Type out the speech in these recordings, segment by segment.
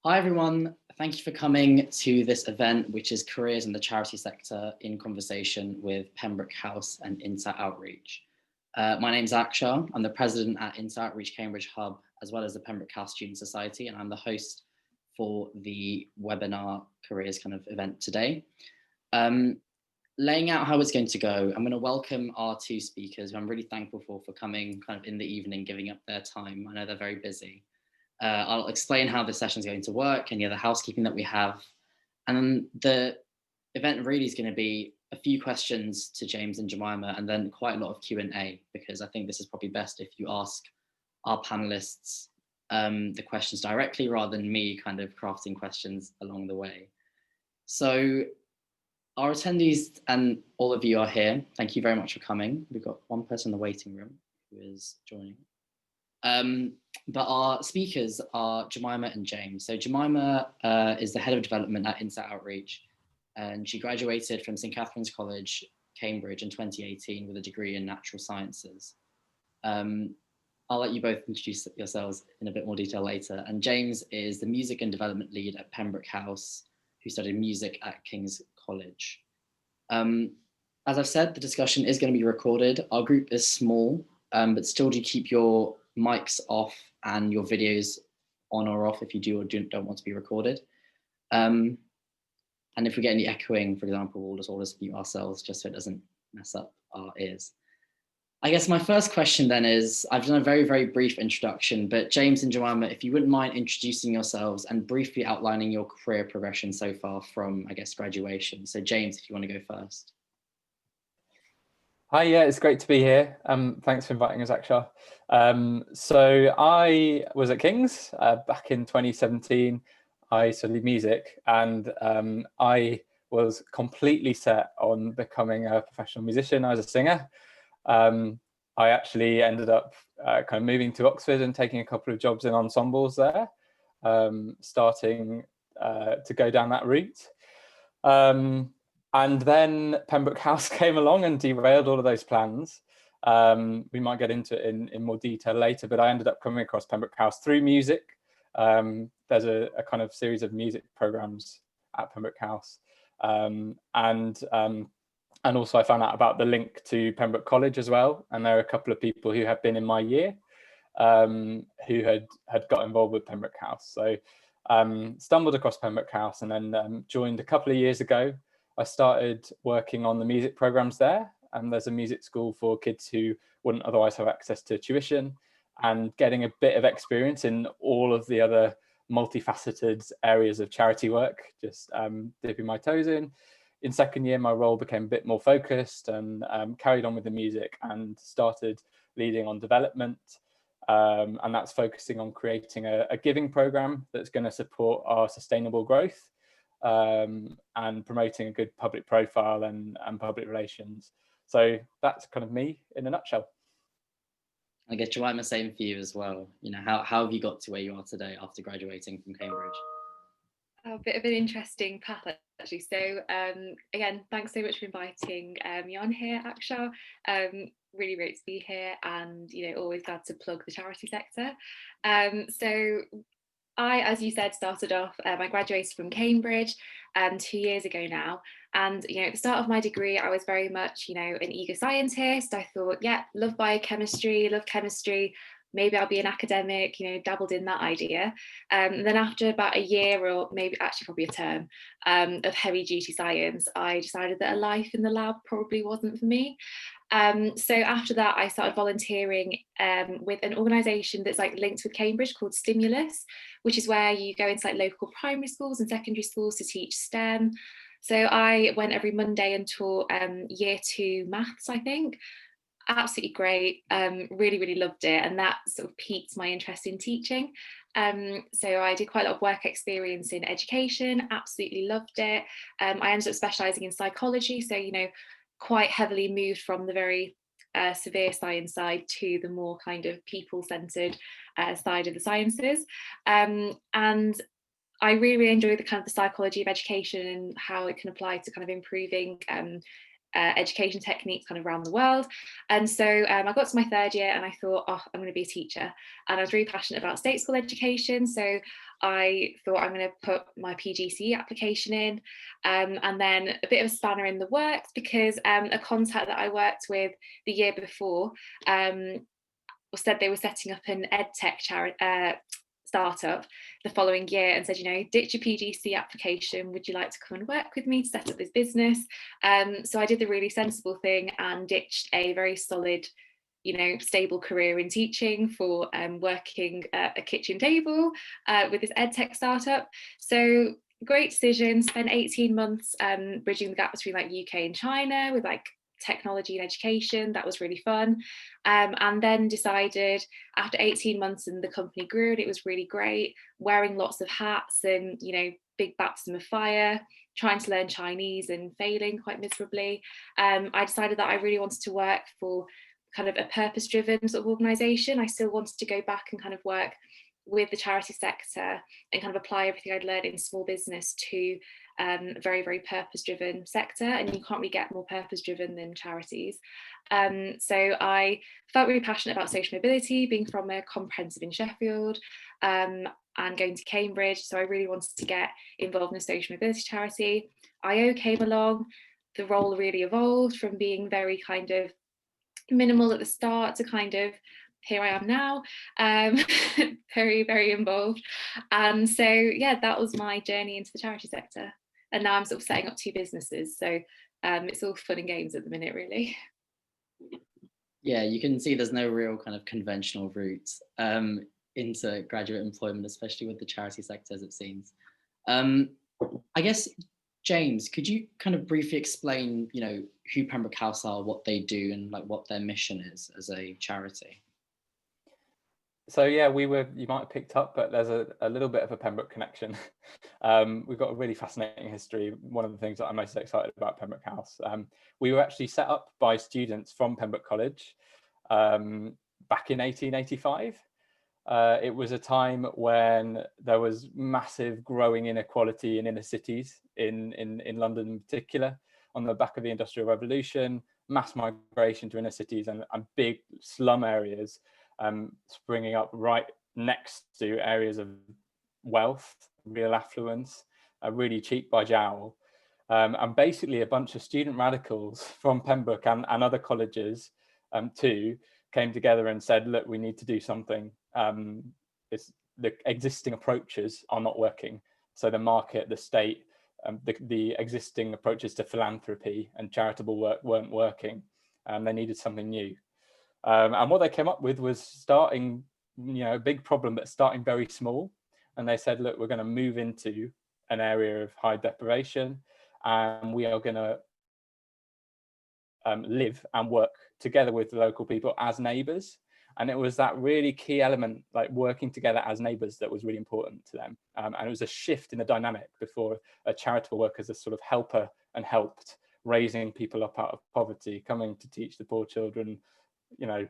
Hi everyone, thank you for coming to this event, which is Careers in the Charity Sector in Conversation with Pembroke House and Inter Outreach. My name's Aksha, I'm the president at Inter Outreach Cambridge Hub, as well as the Pembroke House Student Society, and I'm the host for the webinar Careers kind of event today. Laying out how it's going to go, I'm going to welcome our two speakers, who I'm really thankful for coming kind of in the evening, giving up their time. I know they're very busy. I'll explain how the session is going to work and the other housekeeping that we have. And then the event really is going to be a few questions to James and Jemima, and then quite a lot of Q&A, because I think this is probably best if you ask our panelists the questions directly rather than me kind of crafting questions along the way. So our attendees and all of you are here. Thank you very much for coming. We've got one person in the waiting room who is joining. But our speakers are Jemima and James. So Jemima is the head of development at Inter Outreach, and she graduated from St Catherine's College, Cambridge in 2018 with a degree in natural sciences. I'll let you both introduce yourselves in a bit more detail later. And James is the music and development lead at Pembroke House, who studied music at King's College. As I've said, the discussion is going to be recorded. Our group is small, but still do keep your mics off and your videos on or off if you do or don't want to be recorded. And if we get any echoing, for example, we'll just mute ourselves just so it doesn't mess up our ears. I guess my first question then is, I've done a very, very brief introduction, but James and Jemima, if you wouldn't mind introducing yourselves and briefly outlining your career progression so far from, I guess, graduation. So James, if you want to go first. Hi, yeah, it's great to be here. Thanks for inviting us, Aksha. So I was at King's back in 2017. I studied music, and I was completely set on becoming a professional musician. I was a singer. I actually ended up kind of moving to Oxford and taking a couple of jobs in ensembles there, starting to go down that route. And then Pembroke House came along and derailed all of those plans. We might get into it in more detail later, but I ended up coming across Pembroke House through music. There's a kind of series of music programs at Pembroke House. And also I found out about the link to Pembroke College as well. And there are a couple of people who have been in my year who had got involved with Pembroke House. So stumbled across Pembroke House and then joined a couple of years ago. I started working on the music programs there, and there's a music school for kids who wouldn't otherwise have access to tuition, and getting a bit of experience in all of the other multifaceted areas of charity work, just dipping my toes in. In second year, my role became a bit more focused and carried on with the music and started leading on development. And that's focusing on creating a giving program that's going to support our sustainable growth. And promoting a good public profile and public relations. So that's kind of me in a nutshell. I guess Jemima, same for you as well. You know, how have you got to where you are today after graduating from Cambridge? A bit of an interesting path, actually. So again, thanks so much for inviting me on here, Aksha. Really great to be here, and always glad to plug the charity sector. So I, as you said, started off, I graduated from Cambridge 2 years ago now. And, at the start of my degree, I was very much, an eager scientist. I thought, yeah, love biochemistry, love chemistry. Maybe I'll be an academic, dabbled in that idea. And then after about a year, or maybe actually probably a term of heavy duty science, I decided that a life in the lab probably wasn't for me. So after that, I started volunteering with an organisation that's linked with Cambridge called Stimulus, which is where you go into local primary schools and secondary schools to teach STEM. So I went every Monday and taught year 2 maths, I think. Absolutely great. Really, really loved it. And that sort of piqued my interest in teaching. So I did quite a lot of work experience in education, absolutely loved it. I ended up specialising in psychology. So, quite heavily moved from the very severe science side to the more kind of people-centred side of the sciences. And I really, really enjoy the kind of the psychology of education and how it can apply to kind of improving education techniques kind of around the world. And so I got to my third year and I thought, oh, I'm going to be a teacher. And I was really passionate about state school education. So I thought I'm going to put my PGCE application in. And then a bit of a spanner in the works, because a contact that I worked with the year before said they were setting up an edtech startup the following year, and said, you know, ditch your PGC application, would you like to come and work with me to set up this business? So I did the really sensible thing and ditched a very solid, you know, stable career in teaching for working at a kitchen table with this edtech startup. So great decision. Spent 18 months bridging the gap between like UK and China with like technology and education. That was really fun. And then decided after 18 months and the company grew and it was really great, wearing lots of hats and, you know, big baptism of fire, trying to learn Chinese and failing quite miserably. I decided that I really wanted to work for kind of a purpose-driven sort of organisation. I still wanted to go back and kind of work with the charity sector and kind of apply everything I'd learned in small business to a very, very purpose-driven sector, and you can't really get more purpose-driven than charities. So I felt really passionate about social mobility, being from a comprehensive in Sheffield and going to Cambridge. So I really wanted to get involved in a social mobility charity. IO came along. The role really evolved from being very kind of minimal at the start to kind of here I am now, very, very involved. And so, yeah, that was my journey into the charity sector. And now I'm sort of setting up 2 businesses. So it's all fun and games at the minute, really. Yeah, you can see there's no real kind of conventional route into graduate employment, especially with the charity sector, as it seems. I guess, James, could you kind of briefly explain, you know, who Pembroke House are, what they do, and like what their mission is as a charity? So yeah, you might have picked up, but there's a little bit of a Pembroke connection. We've got a really fascinating history. One of the things that I'm most excited about Pembroke House. We were actually set up by students from Pembroke College back in 1885. It was a time when there was massive growing inequality in inner cities, in London in particular, on the back of the Industrial Revolution, mass migration to inner cities and big slum areas springing up right next to areas of wealth, real affluence, really cheap by jowl. And basically a bunch of student radicals from Pembroke and other colleges too came together and said, look, we need to do something. The existing approaches are not working. So the market, the state, the existing approaches to philanthropy and charitable work weren't working. They needed something new. And what they came up with was starting, you know, a big problem, but starting very small. And they said, look, we're going to move into an area of high deprivation, and we are going to live and work together with the local people as neighbours. And it was that really key element, like working together as neighbours, that was really important to them. And it was a shift in the dynamic before a charitable work as a sort of helper and helped, raising people up out of poverty, coming to teach the poor children, you know,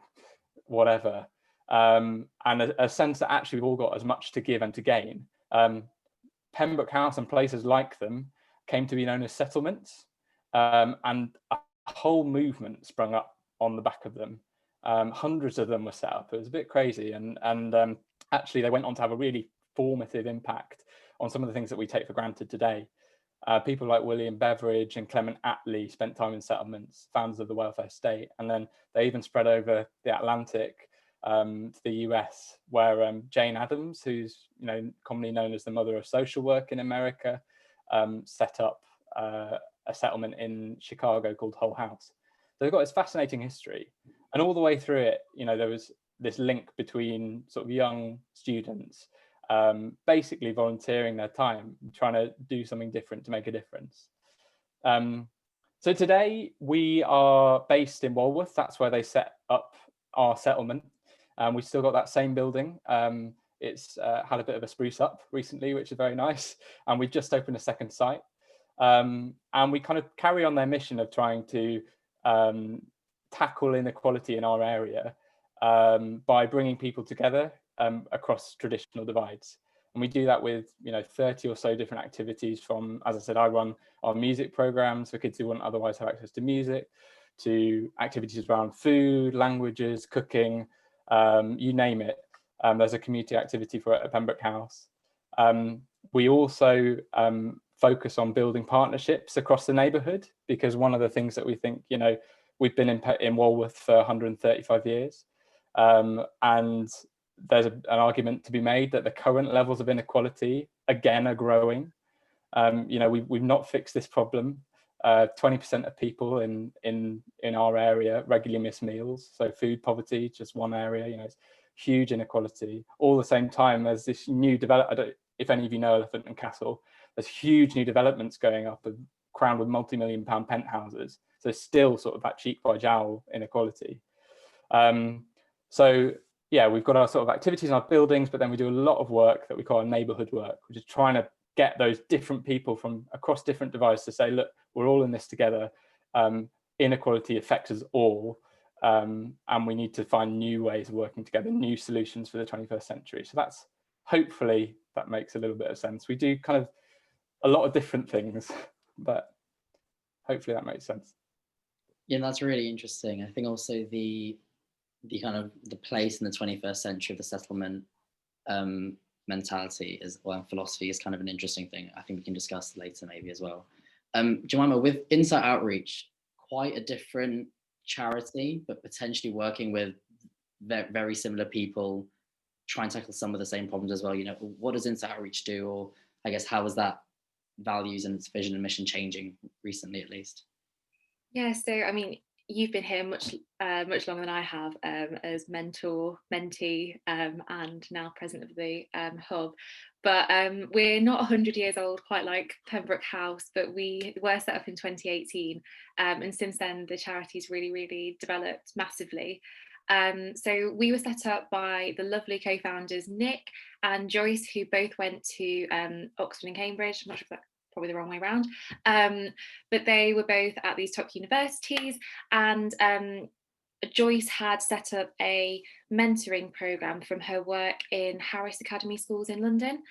whatever. And a sense that actually we've all got as much to give and to gain. Pembroke House and places like them came to be known as settlements, and a whole movement sprung up on the back of them. Hundreds of them were set up. It was a bit crazy, and actually they went on to have a really formative impact on some of the things that we take for granted today. People like William Beveridge and Clement Attlee spent time in settlements, founders of the welfare state, and then they even spread over the Atlantic to the US, where Jane Addams, who's, you know, commonly known as the mother of social work in America, set up a settlement in Chicago called Hull House. So they've got this fascinating history, and all the way through it, you know, there was this link between sort of young students basically volunteering their time, trying to do something different to make a difference. So today we are based in Walworth. That's where they set up our settlement. We've still got that same building. It's had a bit of a spruce up recently, which is very nice. And we've just opened a second site. And we kind of carry on their mission of trying to tackle inequality in our area by bringing people together across traditional divides. And we do that with, 30 or so different activities from, as I said, I run our music programs for kids who wouldn't otherwise have access to music, to activities around food, languages, cooking, you name it. There's a community activity for it at Pembroke House. We also focus on building partnerships across the neighbourhood, because one of the things that we think, we've been in Walworth for 135 years, and there's an argument to be made that the current levels of inequality, again, are growing. We've not fixed this problem. 20% of people in our area regularly miss meals. So food poverty, just one area, it's huge inequality. All the same time, there's this new development. I don't, if any of you know Elephant and Castle, there's huge new developments going up, crowned with multi-million-pound penthouses. So still sort of that cheek by jowl inequality. So yeah, we've got our sort of activities in our buildings, but then we do a lot of work that we call our neighbourhood work, which is trying to get those different people from across different divides to say, look, we're all in this together. Inequality affects us all, and we need to find new ways of working together, new solutions for the 21st century. So that's, hopefully that makes a little bit of sense. We do kind of a lot of different things, but hopefully that makes sense. Yeah, that's really interesting. I think also the kind of the place in the 21st century of the settlement mentality philosophy is kind of an interesting thing. I think we can discuss later maybe as well. Jemima, with Insight Outreach, quite a different charity, but potentially working with very similar people, try and tackle some of the same problems as well. What does Insight Outreach do, or I guess how is that values and its vision and mission changing recently, at least? Yeah, so I mean, you've been here much longer than I have, as mentor, mentee, and now president of the hub. But we're not 100 years old, quite like Pembroke House, but we were set up in 2018. And since then, the charity's really, really developed massively. So we were set up by the lovely co-founders, Nick and Joyce, who both went to Oxford and Cambridge. I'm not sure if that's probably the wrong way around, but they were both at these top universities, and Joyce had set up a mentoring programme from her work in Harris Academy schools in London,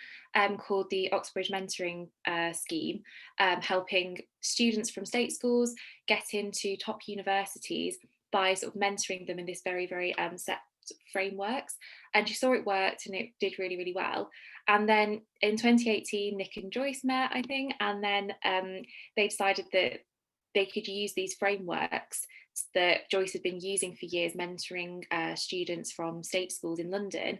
called the Oxbridge Mentoring Scheme, helping students from state schools get into top universities by sort of mentoring them in this very, very set frameworks. And she saw it worked and it did really, really well. And then in 2018, Nick and Joyce met, I think, and then they decided that they could use these frameworks that Joyce had been using for years, mentoring students from state schools in London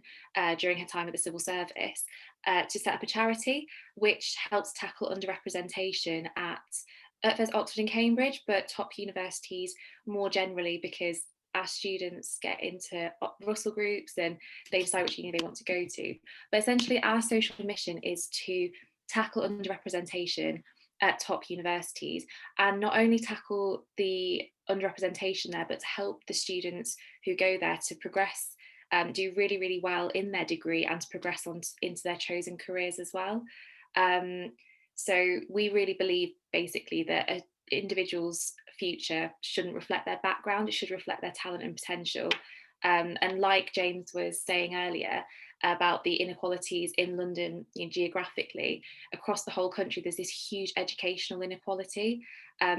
during her time at the civil service, to set up a charity which helps tackle underrepresentation at first Oxford and Cambridge, but top universities more generally, because as students get into Russell groups and they decide which uni they want to go to. But essentially our social mission is to tackle underrepresentation at top universities, and not only tackle the underrepresentation there, but to help the students who go there to progress, do really, really well in their degree and to progress on into their chosen careers as well. So we really believe basically that an individual's future shouldn't reflect their background, it should reflect their talent and potential. And like James was saying earlier about the inequalities in London, geographically, across the whole country, there's this huge educational inequality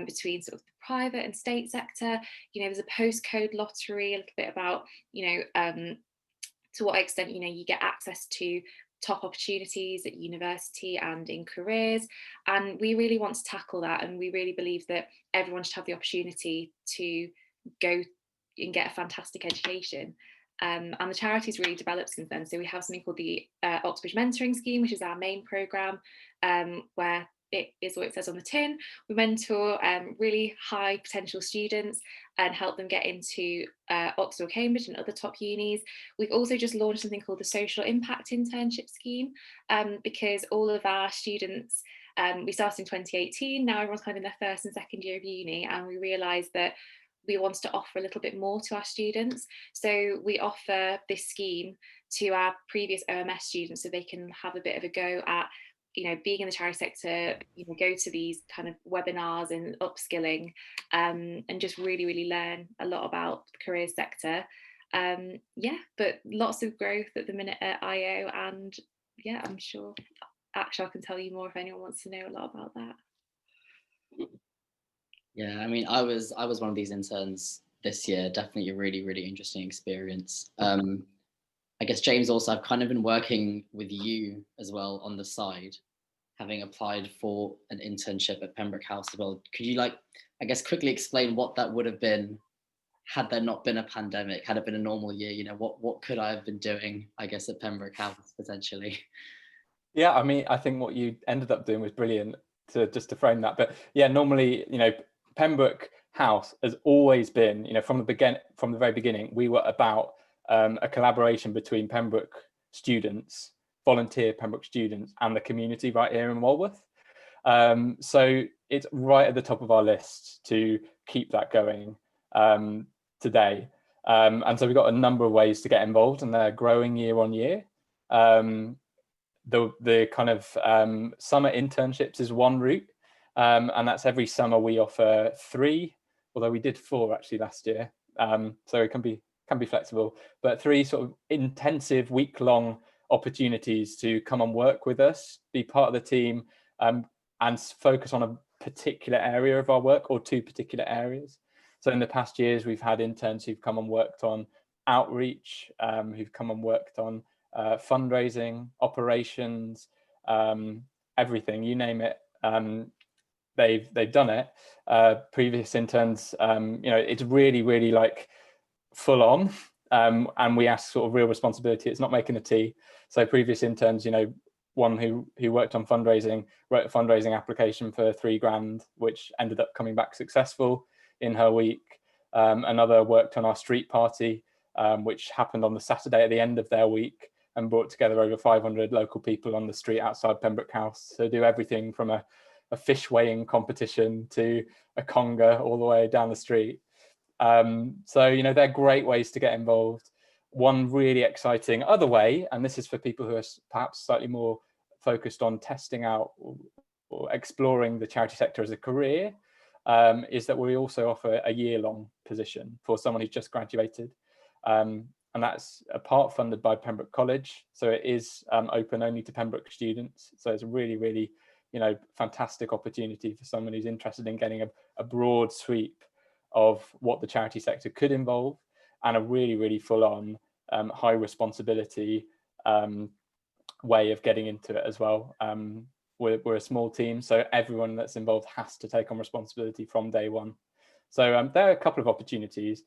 between sort of the private and state sector. There's a postcode lottery, a little bit about, to what extent, you get access to top opportunities at university and in careers. And we really want to tackle that. And we really believe that everyone should have the opportunity to go and get a fantastic education. And the charity's really developed since then. So we have something called the Oxbridge Mentoring Scheme, which is our main programme, where it is what it says on the tin. We mentor really high potential students and help them get into Oxford or Cambridge and other top unis. We've also just launched something called the Social Impact Internship Scheme, because all of our students, we started in 2018, now everyone's kind of in their first and second year of uni, and we realised that we wanted to offer a little bit more to our students. So we offer this scheme to our previous OMS students so they can have a bit of a go at being in the charity sector, go to these kind of webinars and upskilling, and just really, really learn a lot about the careers sector. But lots of growth at the minute at IO, and yeah, I'm sure Akshar can tell you more if anyone wants to know a lot about that. Yeah, I mean, I was one of these interns this year. Definitely a really, really interesting experience. I guess, James, also, I've kind of been working with you as well on the side, having applied for an internship at Pembroke House as well. Could you, like, I guess, quickly explain what that would have been had there not been a pandemic, had it been a normal year? You know, what could I have been doing, I guess, at Pembroke House potentially? Yeah, I mean, I think what you ended up doing was brilliant to frame that. But yeah, normally, you know, Pembroke House has always been, you know, from the very beginning, we were about a collaboration between Pembroke students, volunteer Pembroke students, and the community right here in Walworth. So it's right at the top of our list to keep that going today. And so we've got a number of ways to get involved, and they're growing year on year. The kind of summer internships is one route, and that's every summer we offer 3, although we did 4 actually last year, so it can be flexible, but 3 sort of intensive week-long opportunities to come and work with us, be part of the team, and focus on a particular area of our work, or 2 particular areas. So in the past years, we've had interns who've come and worked on outreach, who've come and worked on fundraising, operations, everything, you name it. They've done it. Previous interns, you know, it's really like full on, and we ask sort of real responsibility. It's not making a tea. So previous interns, you know, one who worked on fundraising, wrote a fundraising application for £3,000, which ended up coming back successful in her week. Another worked on our street party, which happened on the Saturday at the end of their week, and brought together over 500 local people on the street outside Pembroke House. So do everything from a fish weighing competition to a conga all the way down the street. So, you know, they're great ways to get involved. One really exciting other way, and this is for people who are perhaps slightly more focused on testing out or exploring the charity sector as a career, is that we also offer a year-long position for someone who's just graduated. And that's a part funded by Pembroke College. So it is open only to Pembroke students. So it's a really, you know, fantastic opportunity for someone who's interested in getting a broad sweep of what the charity sector could involve, and a really full on high responsibility way of getting into it as well. We're a small team, so everyone that's involved has to take on responsibility from day one. So there are a couple of opportunities.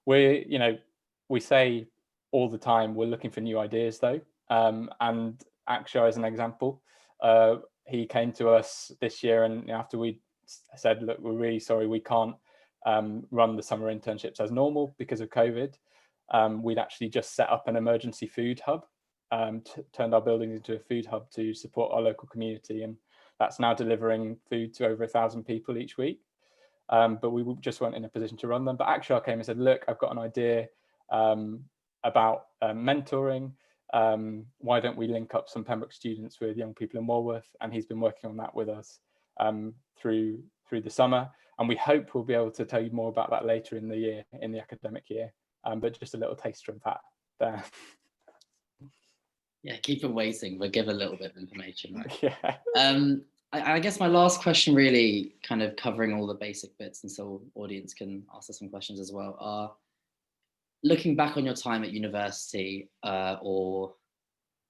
We say all the time we're looking for new ideas though, and Akshar is an example. He came to us this year, and after we said, look, we're really sorry we can't run the summer internships as normal because of COVID, we'd actually just set up an emergency food hub, turned our buildings into a food hub to support our local community, and that's now delivering food to over 1,000 people each week. But we just weren't in a position to run them. But Akshar came and said, look, I've got an idea about mentoring. Why don't we link up some Pembroke students with young people in Walworth? And he's been working on that with us through the summer. And we hope we'll be able to tell you more about that later in the year, in the academic year. But just a little taster of that there. Yeah, keep it waiting, but give a little bit of information, right? Yeah. I guess my last question, really kind of covering all the basic bits, and so audience can ask us some questions as well, are looking back on your time at university, or,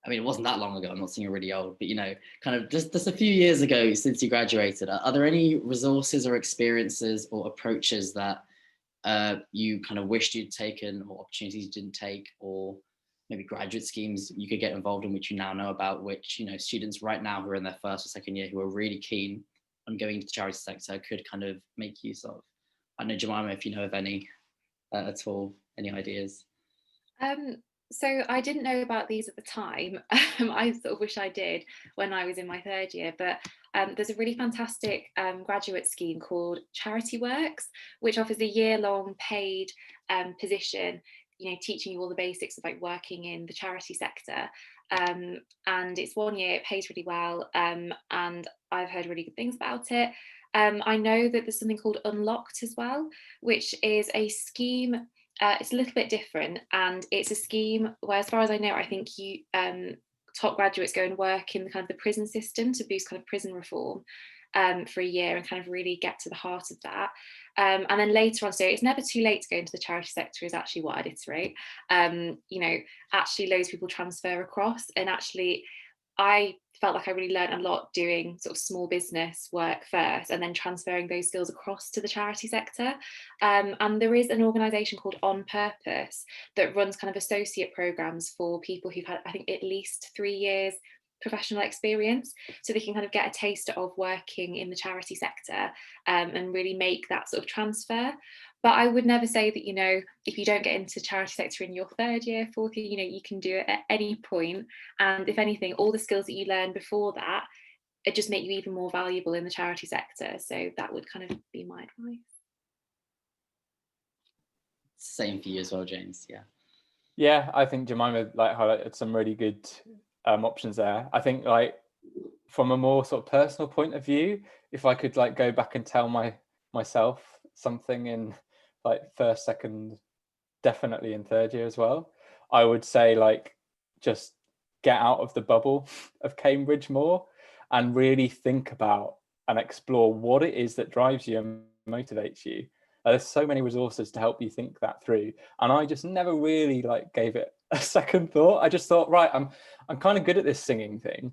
I mean, it wasn't that long ago, I'm not saying you're really old, but, you know, kind of just a few years ago since you graduated, are there any resources or experiences or approaches that you kind of wished you'd taken, or opportunities you didn't take, or maybe graduate schemes you could get involved in which you now know about, which, you know, students right now who are in their first or second year who are really keen on going into the charity sector could kind of make use of? I know, Jemima, if you know of any at all, any ideas? So I didn't know about these at the time. I sort of wish I did when I was in my third year, but there's a really fantastic graduate scheme called Charity Works, which offers a year-long paid position, you know, teaching you all the basics of like working in the charity sector. And it's 1 year, it pays really well, and I've heard really good things about it. I know that there's something called Unlocked as well, which is a scheme. It's a little bit different, and it's a scheme where, as far as I know, I think you top graduates go and work in the kind of the prison system to boost kind of prison reform for a year and kind of really get to the heart of that. And then later on, so it's never too late to go into the charity sector is actually what I'd iterate. You know, actually loads of people transfer across, and actually I felt like I really learned a lot doing sort of small business work first and then transferring those skills across to the charity sector. And there is an organisation called On Purpose that runs kind of associate programmes for people who've had, I think, at least 3 years professional experience, so they can kind of get a taste of working in the charity sector and really make that sort of transfer. But I would never say that, you know, if you don't get into charity sector in your 3rd year, 4th year, you know, you can do it at any point. And if anything, all the skills that you learn before that, it just make you even more valuable in the charity sector. So that would kind of be my advice. Same for you as well, James. Yeah. Yeah, I think Jemima like highlighted some really good options there. I think like from a more sort of personal point of view, if I could like go back and tell myself something in like 1st, 2nd, definitely in 3rd year as well, I would say like just get out of the bubble of Cambridge more and really think about and explore what it is that drives you and motivates you. There's so many resources to help you think that through, and I just never really like gave it a second thought. I just thought, right, I'm kind of good at this singing thing,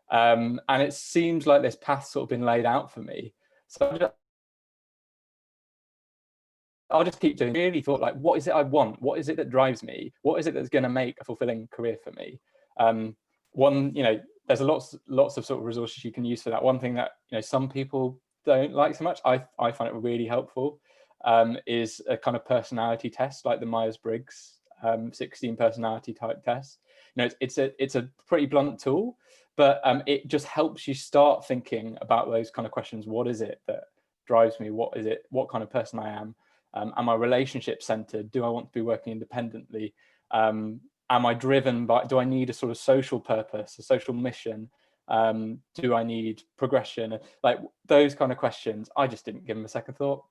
and it seems like this path's sort of been laid out for me, so I'll just keep doing. Really thought like, what is it I want? What is it that drives me? What is it that's going to make a fulfilling career for me? One, you know, there's lots of sort of resources you can use for that. One thing that, you know, some people don't like so much, I find it really helpful, is a kind of personality test like the Myers-Briggs 16 personality type test. You know, it's a pretty blunt tool, but it just helps you start thinking about those kind of questions. What is it that drives me? What is it? What kind of person I am? Am I relationship centered? Do I want to be working independently? Am I driven by, do I need a sort of social purpose, a social mission? Do I need progression? Like those kind of questions, I just didn't give them a second thought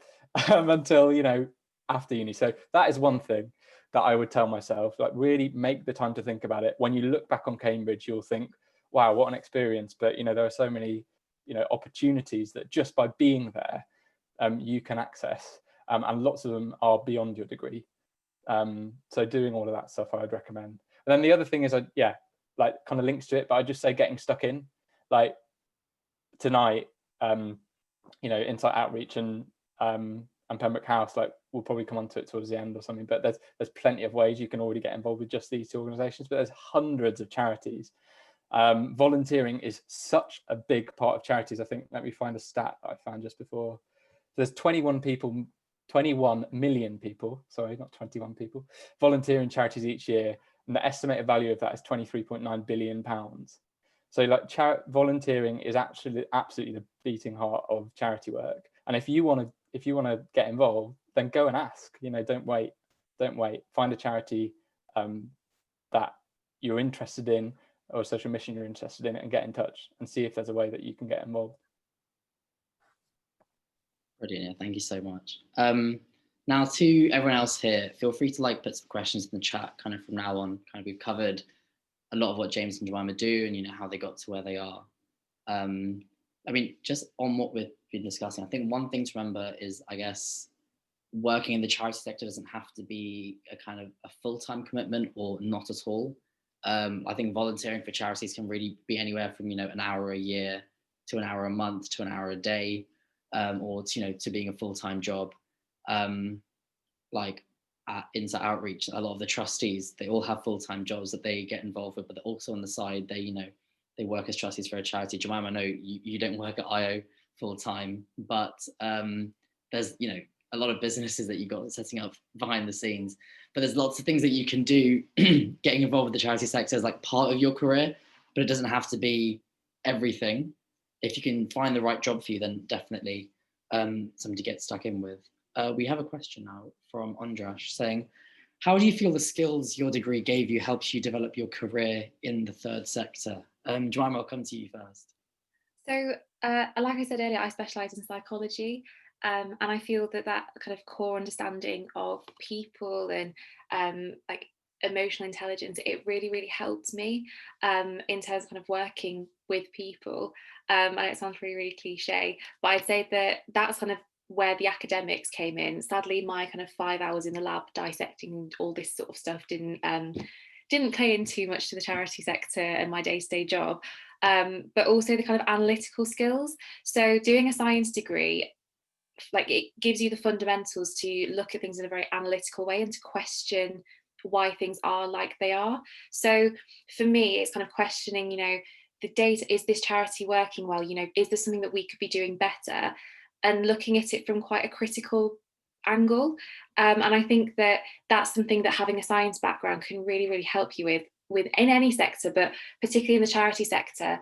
until, you know, after uni. So that is one thing that I would tell myself, like really make the time to think about it. When you look back on Cambridge, you'll think, wow, what an experience. But, you know, there are so many, you know, opportunities that just by being there, you can access. And lots of them are beyond your degree. So doing all of that stuff, I would recommend. And then the other thing is, yeah, like kind of links to it, but I just say getting stuck in. Like tonight, you know, Insight Outreach and Pembroke House, like we'll probably come on to it towards the end or something, but there's plenty of ways you can already get involved with just these 2 organisations, but there's hundreds of charities. Volunteering is such a big part of charities. I think, let me find a stat that I found just before. There's 21 million people, sorry, not 21 people, volunteer in charities each year, and the estimated value of that is £23.9 billion. So like volunteering is actually absolutely the beating heart of charity work. And if you want to get involved, then go and ask. You know, don't wait. Find a charity that you're interested in, or a social mission you're interested in, and get in touch and see if there's a way that you can get involved. Brilliant, thank you so much. Now to everyone else here, feel free to like put some questions in the chat kind of from now on. Kind of we've covered a lot of what James and Jemima do and, you know, how they got to where they are. I mean, just on what we've been discussing, I think one thing to remember is, I guess, working in the charity sector doesn't have to be a kind of a full-time commitment or not at all. I think volunteering for charities can really be anywhere from, you know, an hour a year to an hour a month to an hour a day, or to, you know, to being a full-time job. Like at Insight Outreach, a lot of the trustees, they all have full-time jobs that they get involved with, but they're also on the side, they, you know, they work as trustees for a charity. Jemima, I know you don't work at IO full-time, but there's, you know, a lot of businesses that you got setting up behind the scenes, but there's lots of things that you can do. Getting involved with the charity sector is like part of your career, but it doesn't have to be everything. If you can find the right job for you, then definitely something to get stuck in with. We have a question now from Andrash saying, how do you feel the skills your degree gave you helps you develop your career in the third sector? Jemima, I'll come to you first. So, like I said earlier, I specialise in psychology, and I feel that kind of core understanding of people and like emotional intelligence, it really, really helped me in terms of kind of working with people. I know it sounds really, really cliche, but I'd say that that's kind of where the academics came in. Sadly, my kind of 5 hours in the lab dissecting all this sort of stuff didn't play in too much to the charity sector and my day-to-day job, but also the kind of analytical skills. So doing a science degree, like, it gives you the fundamentals to look at things in a very analytical way and to question why things are like they are. So for me, it's kind of questioning, the data. Is this charity working well? Is there something that we could be doing better? And looking at it from quite a critical angle. And I think that that's something that having a science background can really, really help you with in any sector, but particularly in the charity sector,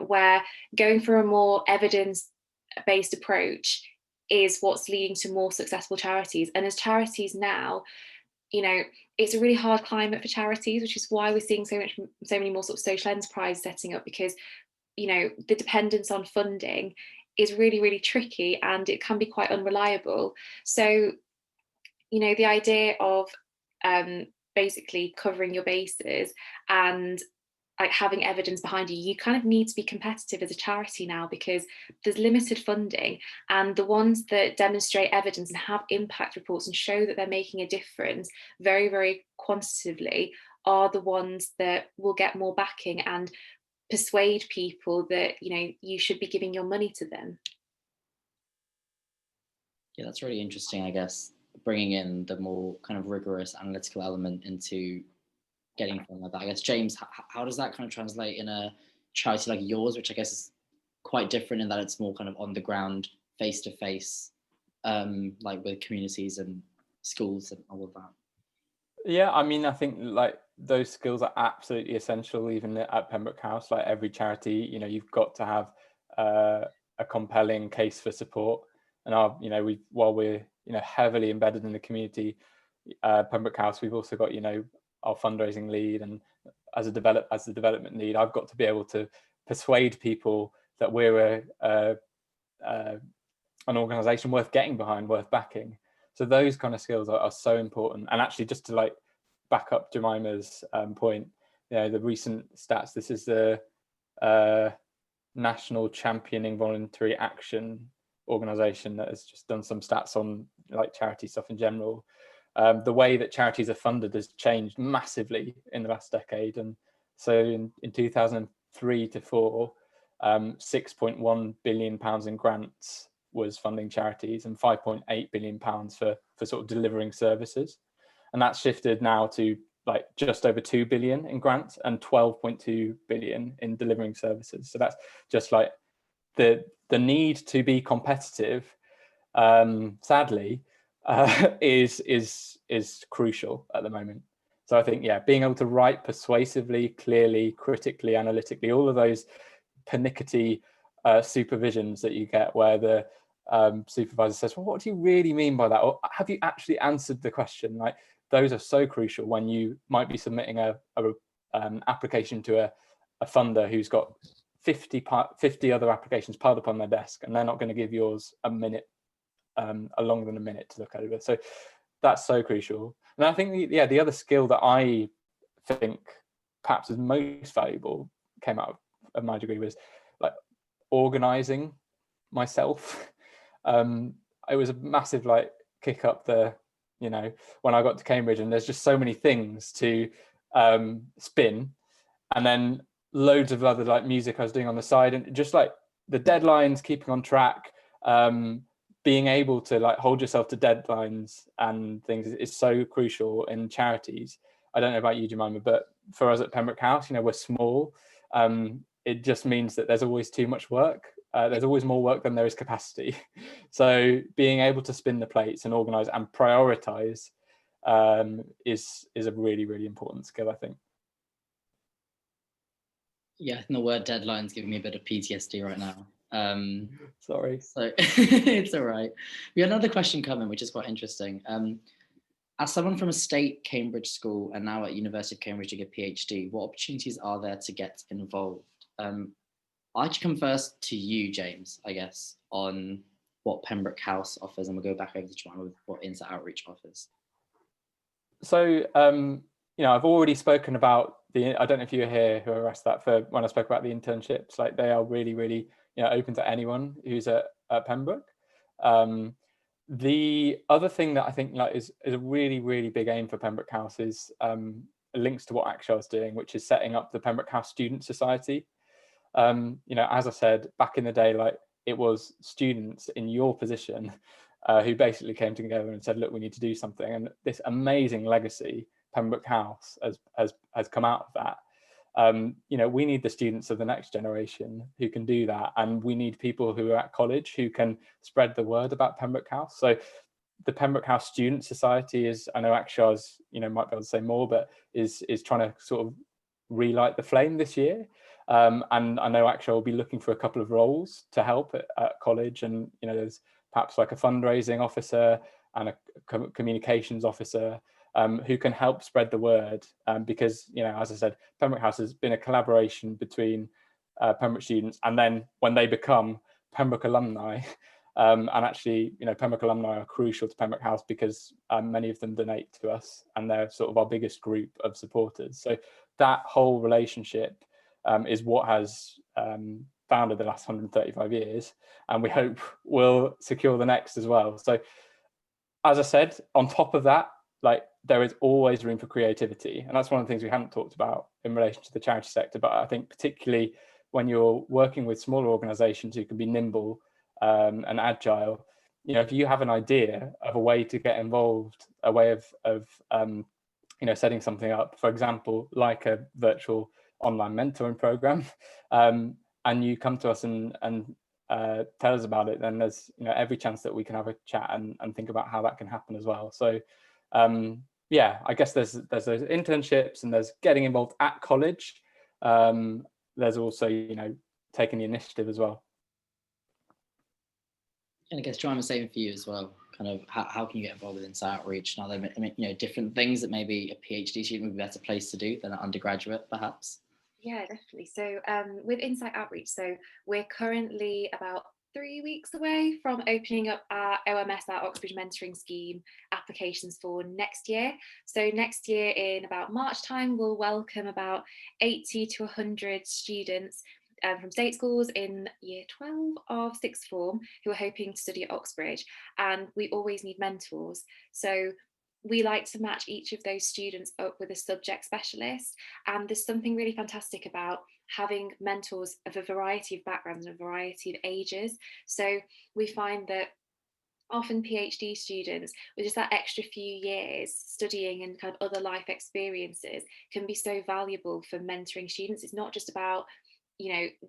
where going for a more evidence-based approach is what's leading to more successful charities. And as charities now, it's a really hard climate for charities, which is why we're seeing so many more sort of social enterprise setting up, because the dependence on funding is really, really tricky and it can be quite unreliable. So the idea of basically covering your bases and like having evidence behind you kind of need to be competitive as a charity now, because there's limited funding, and the ones that demonstrate evidence and have impact reports and show that they're making a difference very, very quantitatively are the ones that will get more backing and persuade people that you should be giving your money to them. Yeah, that's really interesting, I guess, bringing in the more kind of rigorous analytical element into getting something like that. I guess, James, how does that kind of translate in a charity like yours, which I guess is quite different in that it's more kind of on the ground, face to face, like with communities and schools and all of that? Yeah, I mean, I think like those skills are absolutely essential even at Pembroke House. Like every charity, you've got to have a compelling case for support. And while we're heavily embedded in the community, Pembroke House, we've also got our fundraising lead, and as the development lead, I've got to be able to persuade people that we're an organisation worth getting behind, worth backing. So those kind of skills are so important. And actually, just to like back up Jemima's point, the recent stats. This is the National Championing Voluntary Action organisation that has just done some stats on like charity stuff in general. The way that charities are funded has changed massively in the last decade. And so in 2003 to 4, £6.1 billion in grants was funding charities, and £5.8 billion for sort of delivering services. And that's shifted now to like just over 2 billion in grants and 12.2 billion in delivering services. So that's just like the need to be competitive, sadly, is crucial at the moment. So I think, being able to write persuasively, clearly, critically, analytically, all of those pernickety supervisions that you get where the supervisor says, well, what do you really mean by that? Or have you actually answered the question? Like, those are so crucial when you might be submitting a application to a funder who's got 50 other applications piled up on their desk, and they're not going to give yours a minute, longer than a minute to look at it. So that's so crucial. And I think the other skill that I think perhaps is most valuable came out of my degree was like organizing myself. It was a massive like kick up the, when I got to Cambridge, and there's just so many things to spin, and then loads of other like music I was doing on the side, and just like the deadlines, keeping on track, being able to like hold yourself to deadlines and things is so crucial in charities. I don't know about you, Jemima, but for us at Pembroke House, we're small. It just means that there's always too much work. There's always more work than there is capacity. So being able to spin the plates and organize and prioritize is a really, really important skill, I think. Yeah, I think the word deadline's giving me a bit of PTSD right now. Sorry. So it's all right. We had another question coming, which is quite interesting. As someone from a state Cambridge school and now at University of Cambridge to get a PhD, what opportunities are there to get involved? I should come first to you, James, I guess, on what Pembroke House offers, and we'll go back over to Joanna with what Insight Outreach offers. So I've already spoken about I don't know if you were here who asked that for when I spoke about the internships, like they are really, really, open to anyone who's at Pembroke. The other thing that I think is a really, really big aim for Pembroke House is links to what Akshar's doing, which is setting up the Pembroke House Student Society. As I said, back in the day, it was students in your position who basically came together and said, look, we need to do something. And this amazing legacy, Pembroke House, has come out of that. We need the students of the next generation who can do that. And we need people who are at college who can spread the word about Pembroke House. So the Pembroke House Student Society is, I know Akshar's, might be able to say more, but is trying to sort of relight the flame this year. And I know Akshar will be looking for a couple of roles to help at college. And, there's perhaps like a fundraising officer and a communications officer who can help spread the word. Because, as I said, Pembroke House has been a collaboration between Pembroke students, and then when they become Pembroke alumni, and actually, Pembroke alumni are crucial to Pembroke House because many of them donate to us, and they're sort of our biggest group of supporters. So that whole relationship is what has founded the last 135 years, and we hope will secure the next as well. So, as I said, on top of that, there is always room for creativity, and that's one of the things we haven't talked about in relation to the charity sector. But I think particularly when you're working with smaller organisations who can be nimble and agile, if you have an idea of a way to get involved, a way of setting something up, for example, like a virtual online mentoring program, and you come to us and tell us about it, then there's every chance that we can have a chat and think about how that can happen as well. So I guess there's those internships, and there's getting involved at college. There's also taking the initiative as well. And I guess trying the same for you as well. Kind of how can you get involved with Insight Outreach? Now, different things that maybe a PhD student would be a better place to do than an undergraduate, perhaps. Yeah, definitely. So with Insight Outreach, so we're currently about 3 weeks away from opening up our OMS, our Oxbridge Mentoring Scheme applications for next year. So next year in about March time, we'll welcome about 80 to 100 students from state schools in year 12 of sixth form who are hoping to study at Oxbridge, and we always need mentors. So we like to match each of those students up with a subject specialist, and there's something really fantastic about having mentors of a variety of backgrounds and a variety of ages. So we find that often PhD students with just that extra few years studying and kind of other life experiences can be so valuable for mentoring students. It's not just about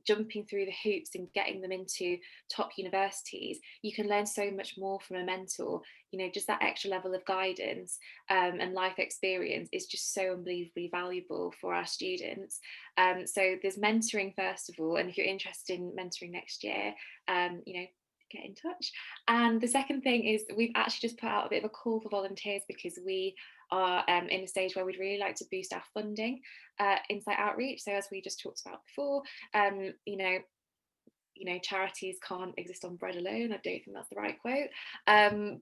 jumping through the hoops and getting them into top universities. You can learn so much more from a mentor. Just that extra level of guidance and life experience is just so unbelievably valuable for our students. So there's mentoring first of all, and if you're interested in mentoring next year, get in touch. And the second thing is we've actually just put out a bit of a call for volunteers, because we are in a stage where we'd really like to boost our funding Insight Outreach. So as we just talked about before, charities can't exist on bread alone. I don't think that's the right quote,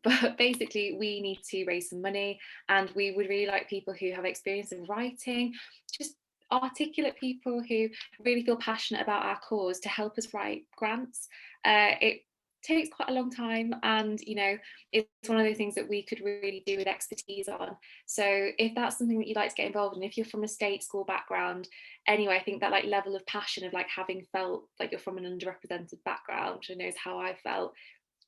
but basically we need to raise some money, and we would really like people who have experience in writing, just articulate people who really feel passionate about our cause to help us write grants. It takes quite a long time, and it's one of those things that we could really do with expertise on. So if that's something that you'd like to get involved in, if you're from a state school background anyway, I think that level of passion of having felt like you're from an underrepresented background, who knows how I felt,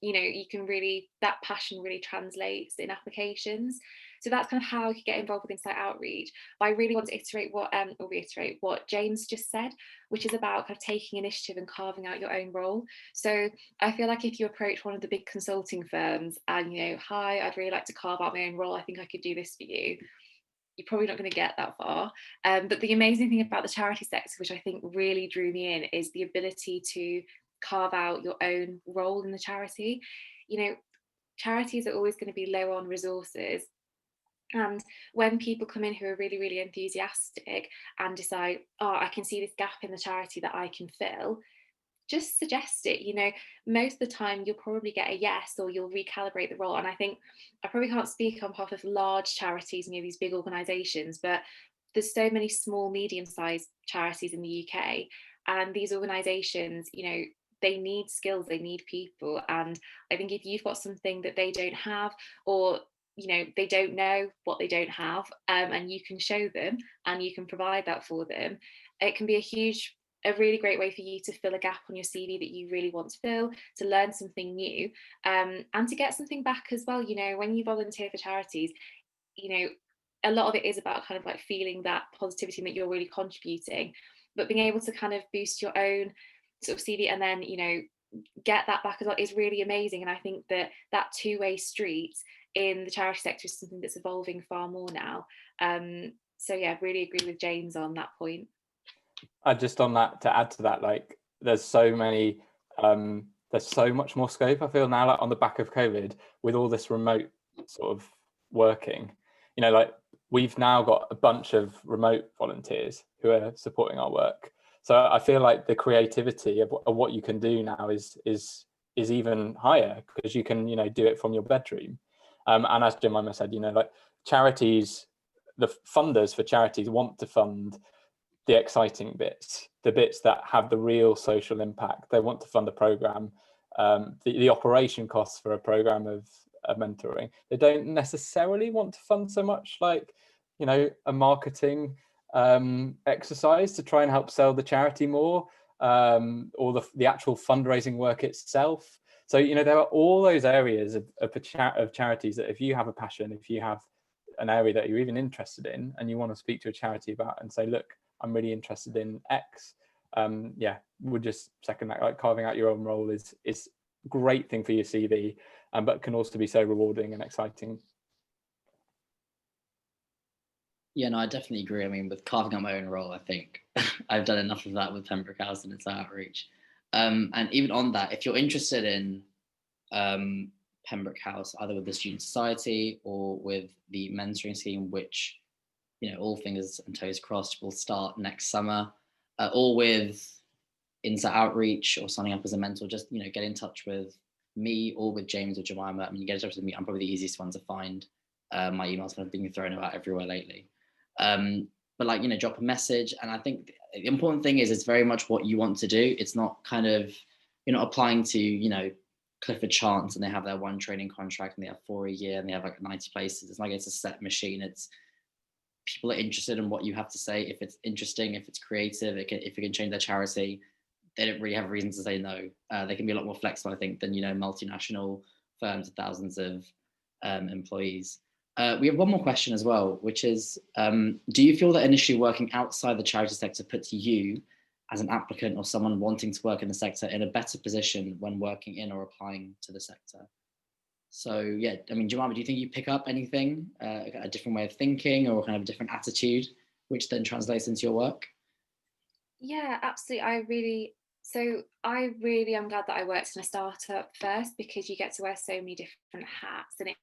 you can really, that passion really translates in applications. So that's kind of how you could get involved with Insight Outreach. But I really want to reiterate what James just said, which is about kind of taking initiative and carving out your own role. So I feel like if you approach one of the big consulting firms and hi, I'd really like to carve out my own role, I think I could do this for you, you're probably not going to get that far. But the amazing thing about the charity sector, which I think really drew me in, is the ability to carve out your own role in the charity. Charities are always going to be low on resources, and when people come in who are really, really enthusiastic and decide, oh, I can see this gap in the charity that I can fill, just suggest it. You know, most of the time you'll probably get a yes, or you'll recalibrate the role. And I think I probably can't speak on behalf of large charities, you know, these big organizations, but there's so many small, medium-sized charities in the UK, and these organizations, you know, they need skills, they need people. And I think if you've got something that they don't have, or you know, they don't know what they don't have, and you can show them and you can provide that for them, it can be a really great way for you to fill a gap on your CV that you really want to fill, to learn something new, and to get something back as well. You know, when you volunteer for charities, you know, a lot of it is about kind of like feeling that positivity and that you're really contributing, but being able to kind of boost your own sort of CV and then, you know, get that back as well is really amazing. And I think that that two-way street in the charity sector is something that's evolving far more now. So yeah, really agree with James on that point. Just on that, to add to that, like there's so much more scope, I feel now, like on the back of COVID, with all this remote sort of working, you know, like we've now got a bunch of remote volunteers who are supporting our work. So I feel like the creativity of what you can do now is even higher, because you can, you know, do it from your bedroom. And as Jemima said, you know, like charities, the funders for charities want to fund the exciting bits, the bits that have the real social impact. They want to fund a program, the operation costs for a program of mentoring. They don't necessarily want to fund so much like, you know, a marketing exercise to try and help sell the charity more, or the actual fundraising work itself. So, you know, there are all those areas of charities that if you have a passion, if you have an area that you're even interested in and you want to speak to a charity about and say, look, I'm really interested in X, yeah, would just second that. Like carving out your own role is a great thing for your CV, but can also be so rewarding and exciting. Yeah, no, I definitely agree. I mean, with carving out my own role, I think I've done enough of that with Pembroke House and its outreach. And even on that, if you're interested in Pembroke House, either with the Student Society or with the mentoring scheme, which, you know, all fingers and toes crossed, will start next summer, or with Insight Outreach or signing up as a mentor, just, you know, get in touch with me or with James or Jemima. I mean, you get in touch with me, I'm probably the easiest one to find. My emails kind of being thrown about everywhere lately. But like, you know, drop a message. And I think the important thing is it's very much what you want to do. It's not kind of, you're not applying to, you know, Clifford Chance and they have their one training contract and they have 4 a year and they have like 90 places. It's like it's a set machine. It's people are interested in what you have to say. If it's interesting, if it's creative, if it can change their charity, they don't really have a reason to say no. They can be a lot more flexible, I think, than, you know, multinational firms with thousands of employees. We have one more question as well, which is, do you feel that initially working outside the charity sector puts you as an applicant or someone wanting to work in the sector in a better position when working in or applying to the sector? So yeah, I mean, Jemima, do you think you pick up anything, a different way of thinking or kind of a different attitude, which then translates into your work? Yeah, absolutely. I really am glad that I worked in a startup first, because you get to wear so many different hats and it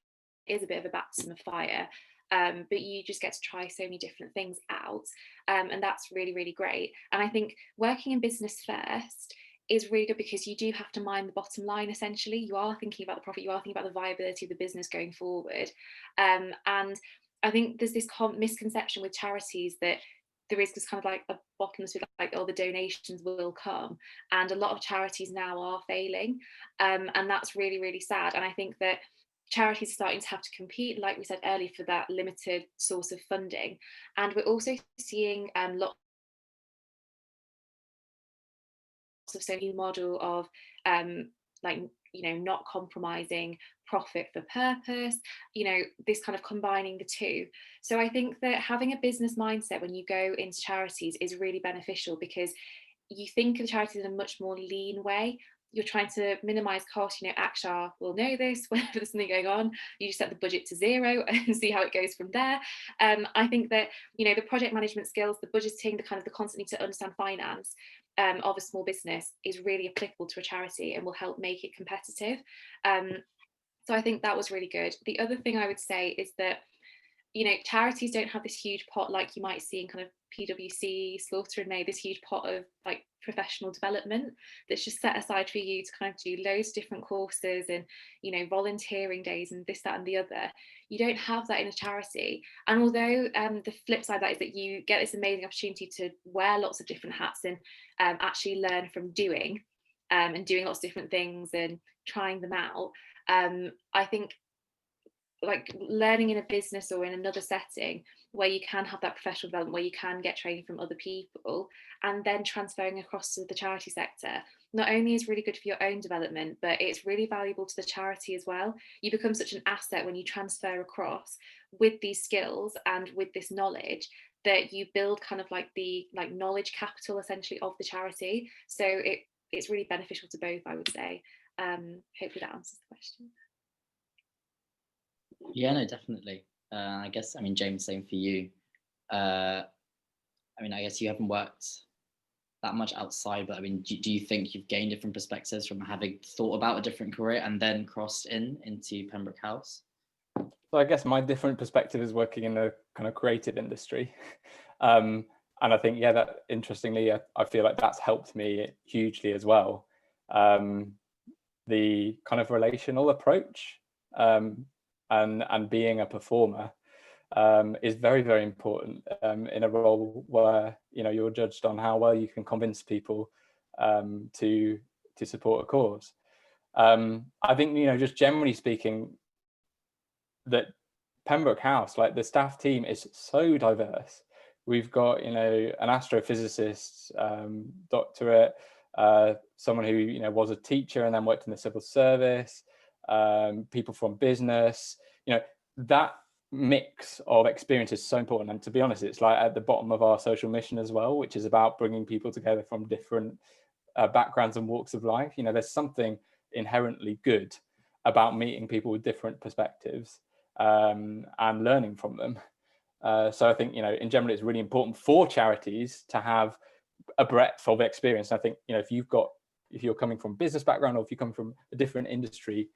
is a bit of a baptism of fire. But you just get to try so many different things out. And that's really, really great. And I think working in business first is really good, because you do have to mind the bottom line. Essentially, you are thinking about the profit, you are thinking about the viability of the business going forward. And I think there's this misconception with charities that there is this kind of like a bottomless pit, like, oh, the donations will come, and a lot of charities now are failing, and that's really, really sad. And I think that charities are starting to have to compete, like we said earlier, for that limited source of funding. And we're also seeing lots of so new model of like, you know, not compromising profit for purpose, you know, this kind of combining the two. So I think that having a business mindset when you go into charities is really beneficial, because you think of charities in a much more lean way. You're trying to minimize costs. You know, Akshar will know this. Whenever there's something going on, you just set the budget to 0 and see how it goes from there. I think that, you know, the project management skills, the budgeting, the kind of the constantly to understand finance of a small business is really applicable to a charity and will help make it competitive. So I think that was really good. The other thing I would say is that, you know, charities don't have this huge pot like you might see in kind of PwC, Slaughter and May, this huge pot of like professional development that's just set aside for you to kind of do loads of different courses and, you know, volunteering days and this, that and the other. You don't have that in a charity. And although the flip side of that is that you get this amazing opportunity to wear lots of different hats and actually learn from doing and doing lots of different things and trying them out, I think like learning in a business or in another setting where you can have that professional development, where you can get training from other people and then transferring across to the charity sector, not only is really good for your own development, but it's really valuable to the charity as well. You become such an asset when you transfer across with these skills and with this knowledge, that you build kind of like the knowledge capital essentially of the charity. So it's really beneficial to both, I would say. Hopefully that answers the question. Yeah, no, definitely. I guess, I mean, James, same for you. I mean, I guess you haven't worked that much outside, but I mean, do you think you've gained different perspectives from having thought about a different career and then crossed into Pembroke House? So I guess my different perspective is working in a kind of creative industry. And I think, yeah, that interestingly, I feel like that's helped me hugely as well. The kind of relational approach and being a performer is very, very important in a role where, you know, you're judged on how well you can convince people to support a cause. I think, you know, just generally speaking, that Pembroke House, like the staff team is so diverse. We've got, you know, an astrophysicist, doctorate, someone who, you know, was a teacher and then worked in the civil service, people from business, you know, that mix of experience is so important. And to be honest, it's like at the bottom of our social mission as well, which is about bringing people together from different backgrounds and walks of life. You know, there's something inherently good about meeting people with different perspectives and learning from them. So I think, you know, in general, it's really important for charities to have a breadth of experience. And I think, you know, if you're coming from business background or if you come from a different industry,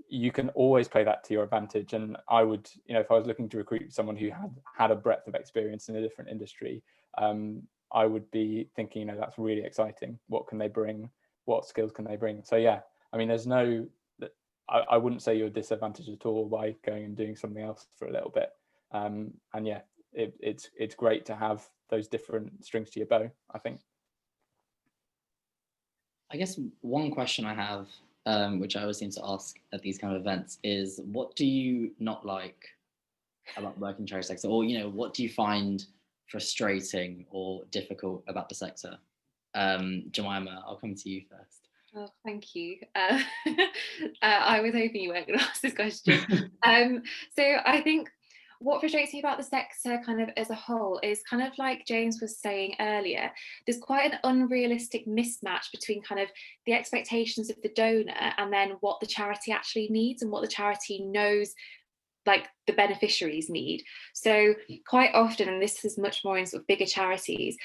you can always play that to your advantage. And I would, you know, if I was looking to recruit someone who had a breadth of experience in a different industry, I would be thinking, you know, that's really exciting. What can they bring? What skills can they bring? So yeah, I mean, there's no, I wouldn't say you're disadvantaged at all by going and doing something else for a little bit. And yeah, it's great to have those different strings to your bow, I think. I guess one question I have, which I always seem to ask at these kind of events, is what do you not like about working in charity sector, or, you know, what do you find frustrating or difficult about the sector? Jemima, I'll come to you first. Oh, thank you. I was hoping you weren't going to ask this question. So I think what frustrates me about the sector kind of as a whole is kind of like James was saying earlier, there's quite an unrealistic mismatch between kind of the expectations of the donor and then what the charity actually needs and what the charity knows like the beneficiaries need. So quite often, and this is much more in sort of bigger charities,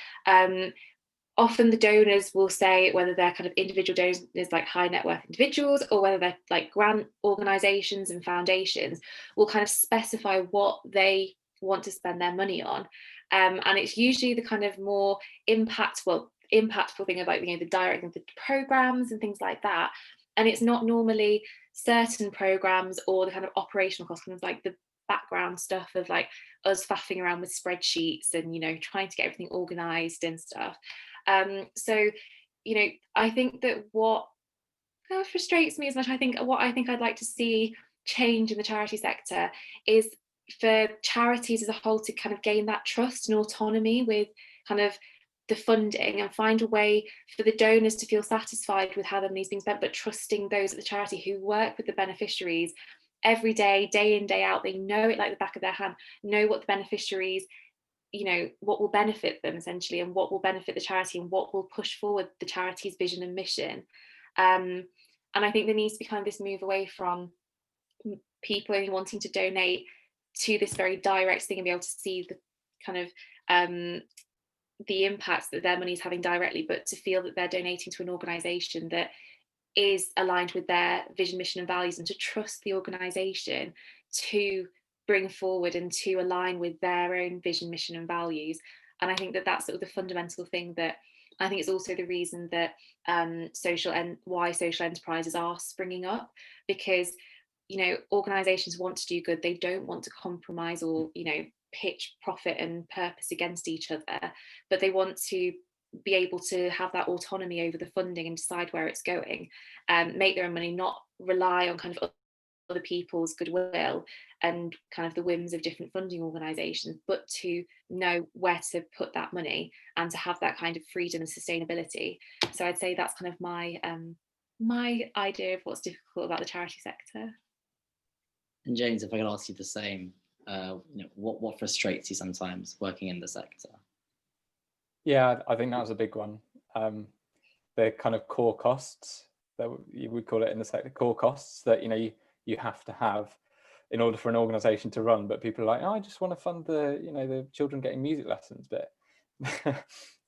often the donors will say, whether they're kind of individual donors like high net worth individuals or whether they're like grant organisations and foundations, will kind of specify what they want to spend their money on. And it's usually the kind of more impactful thing of like, you know, the directing of the programmes and things like that. And it's not normally certain programmes or the kind of operational costs, kind of like the background stuff of like us faffing around with spreadsheets and, you know, trying to get everything organised and stuff. So, you know, I think that what kind of frustrates me as much, what I think I'd like to see change in the charity sector is for charities as a whole to kind of gain that trust and autonomy with kind of the funding and find a way for the donors to feel satisfied with how their money's being spent, but trusting those at the charity who work with the beneficiaries every day, day in, day out. They know it like the back of their hand, know what the beneficiaries, you know, what will benefit them essentially, and what will benefit the charity and what will push forward the charity's vision and mission. And I think there needs to be kind of this move away from people only wanting to donate to this very direct thing and be able to see the kind of the impacts that their money is having directly, but to feel that they're donating to an organisation that is aligned with their vision, mission and values, and to trust the organisation to bring forward and to align with their own vision, mission and values. And I think that that's sort of the fundamental thing that I think it's also the reason that why social enterprises are springing up, because organizations want to do good. They don't want to compromise or pitch profit and purpose against each other, but they want to be able to have that autonomy over the funding and decide where it's going, make their own money, not rely on kind of other people's goodwill and kind of the whims of different funding organisations, but to know where to put that money and to have that kind of freedom and sustainability. So I'd say that's kind of my my idea of what's difficult about the charity sector. And James, if I could ask you the same, what frustrates you sometimes working in the sector? Yeah, I think that was a big one. The kind of core costs that you would call it in the sector, core costs that you have to have in order for an organisation to run. But people are like, oh, I just want to fund the the children getting music lessons bit.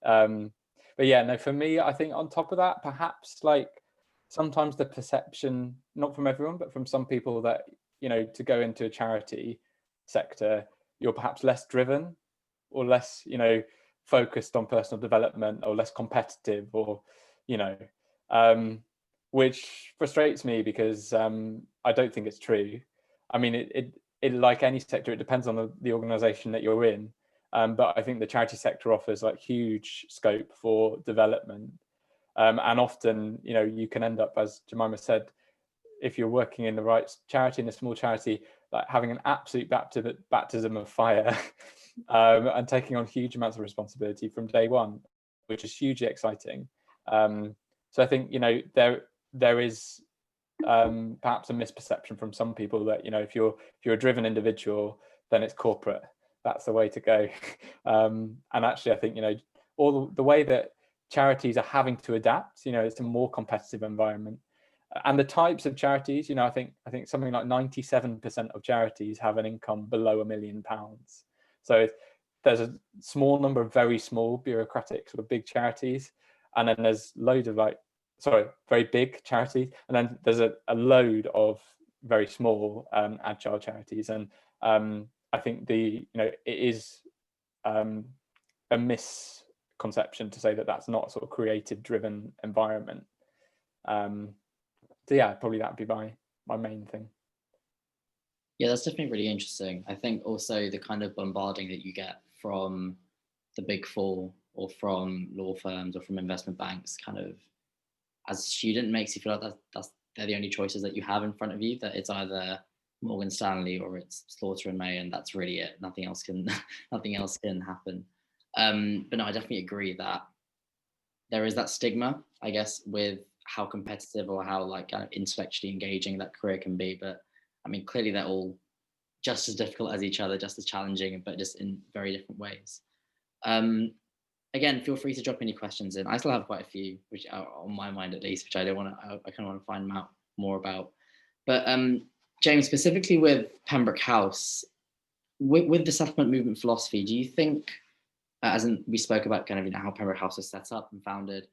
But yeah, no, for me, I think on top of that, perhaps like sometimes the perception, not from everyone, but from some people, that to go into a charity sector, you're perhaps less driven or less focused on personal development, or less competitive, or which frustrates me, because I don't think it's true. I mean, it like any sector, it depends on the organization that you're in, but I think the charity sector offers like huge scope for development, and often you can end up, as Jemima said, if you're working in the right charity, in a small charity, like having an absolute baptism of fire, and taking on huge amounts of responsibility from day one, which is hugely exciting. So I think there is perhaps a misperception from some people that if you're a driven individual, then it's corporate. That's the way to go. And actually, I think all the way that charities are having to adapt, it's a more competitive environment. And the types of charities, I think something like 97% of charities have an income below £1 million. So there's a small number of very small bureaucratic sort of big charities, and then there's loads of very big charities, and then there's a load of very small agile charities. And I think it is a misconception to say that that's not a sort of creative driven environment. So yeah, probably that'd be my main thing. Yeah, that's definitely really interesting. I think also the kind of bombarding that you get from the big four, or from law firms, or from investment banks, kind of as a student, makes you feel like they're the only choices that you have in front of you, that it's either Morgan Stanley or it's Slaughter and May, and that's really it. Nothing else can happen. But no, I definitely agree that there is that stigma, I guess, with how competitive or how intellectually engaging that career can be. But I mean, clearly they're all just as difficult as each other, just as challenging, but just in very different ways. Again, feel free to drop any questions in. I still have quite a few, which are on my mind at least, which I kind of want to find out more about. But James, specifically with Pembroke House, with the settlement movement philosophy, do you think, we spoke about kind of how Pembroke House was set up and founded,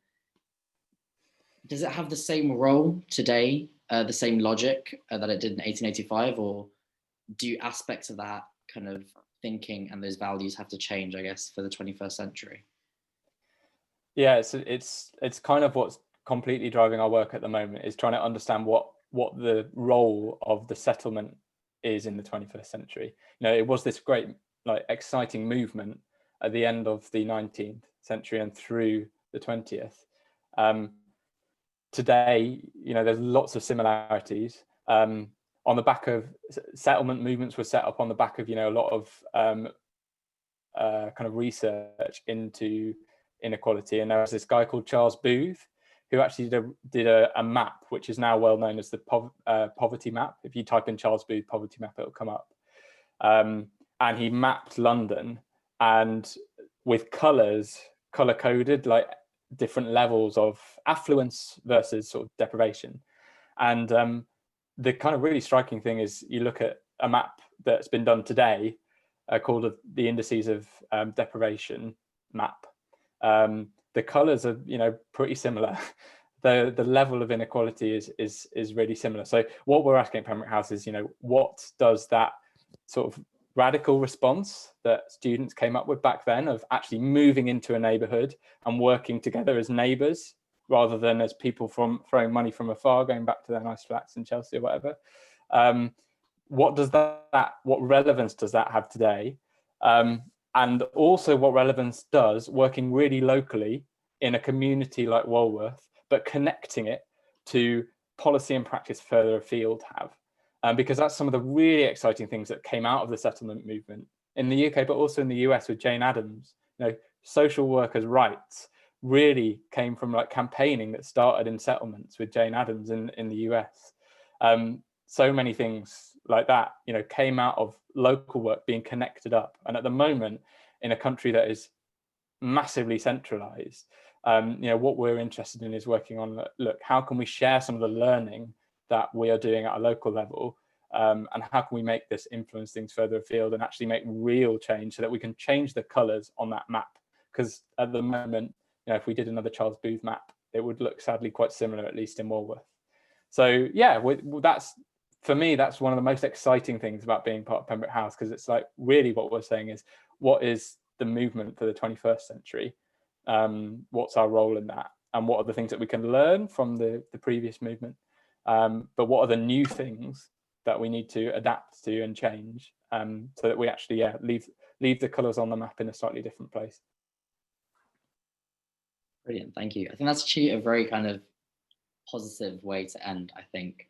does it have the same role today, the same logic that it did in 1885, or do aspects of that kind of thinking and those values have to change, I guess, for the 21st century? Yeah, it's kind of what's completely driving our work at the moment, is trying to understand what the role of the settlement is in the 21st century. It was this great, exciting movement at the end of the 19th century and through the 20th. Today, there's lots of similarities. On the back of settlement movements were set up on the back of, a lot of kind of research into inequality. And there was this guy called Charles Booth, who actually did a map, which is now well known as the poverty map. If you type in Charles Booth poverty map, it'll come up. And he mapped London, and with color coded, different levels of affluence versus sort of deprivation. And the kind of really striking thing is, you look at a map that's been done today called the indices of deprivation map. The colors are pretty similar. The level of inequality is really similar. So what we're asking at Pembroke House is, what does that sort of radical response that students came up with back then of actually moving into a neighborhood and working together as neighbors rather than as people from throwing money from afar, going back to their nice flats in Chelsea or whatever. What relevance does that have today? And also what relevance does working really locally in a community like Walworth, but connecting it to policy and practice further afield have. Because that's some of the really exciting things that came out of the settlement movement in the UK, but also in the US with Jane Addams. You know, social workers' rights really came from like campaigning that started in settlements with Jane Addams in the US. So many things like that, you know, came out of local work being connected up. And at the moment, in a country that is massively centralized, you know, what we're interested in is working on, look, how can we share some of the learning that we are doing at a local level, and how can we make this influence things further afield and actually make real change so that we can change the colors on that map? Because at the moment, you know, if we did another Charles Booth map, it would look sadly quite similar, at least in Walworth. So yeah, that's, for me, that's one of the most exciting things about being part of Pembroke House, because it's like really what we're saying is, what is the movement for the 21st century? What's our role in that? And what are the things that we can learn from the previous movement? But what are the new things that we need to adapt to and change, so that we actually leave the colours on the map in a slightly different place. Brilliant, thank you. I think that's actually a very kind of positive way to end, I think,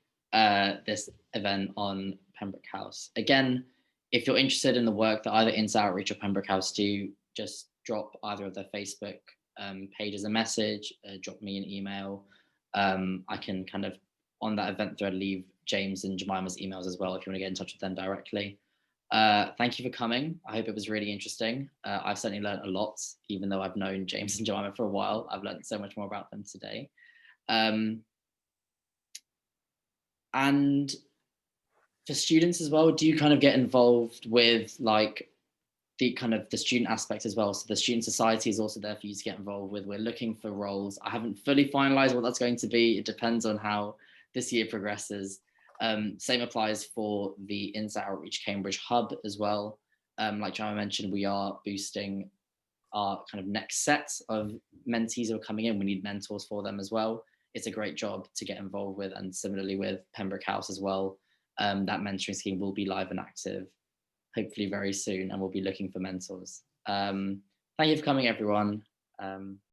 this event on Pembroke House. Again, if you're interested in the work that either Insight Outreach or Pembroke House do, just drop either of their Facebook pages a message, drop me an email. I can kind of, on that event thread, leave James and Jemima's emails as well if you want to get in touch with them directly. Thank you for coming. I hope it was really interesting. I've certainly learned a lot, even though I've known James and Jemima for a while. I've learned so much more about them today. And for students as well, do you kind of get involved with like the kind of the student aspect as well? So the Student Society is also there for you to get involved with. We're looking for roles. I haven't fully finalized what that's going to be. It depends on how this year progresses. Same applies for the Insight Outreach Cambridge Hub as well. Like Jemima mentioned, we are boosting our kind of next set of mentees who are coming in. We need mentors for them as well. It's a great job to get involved with, and similarly with Pembroke House as well. That mentoring scheme will be live and active hopefully very soon, and we'll be looking for mentors. Thank you for coming, everyone.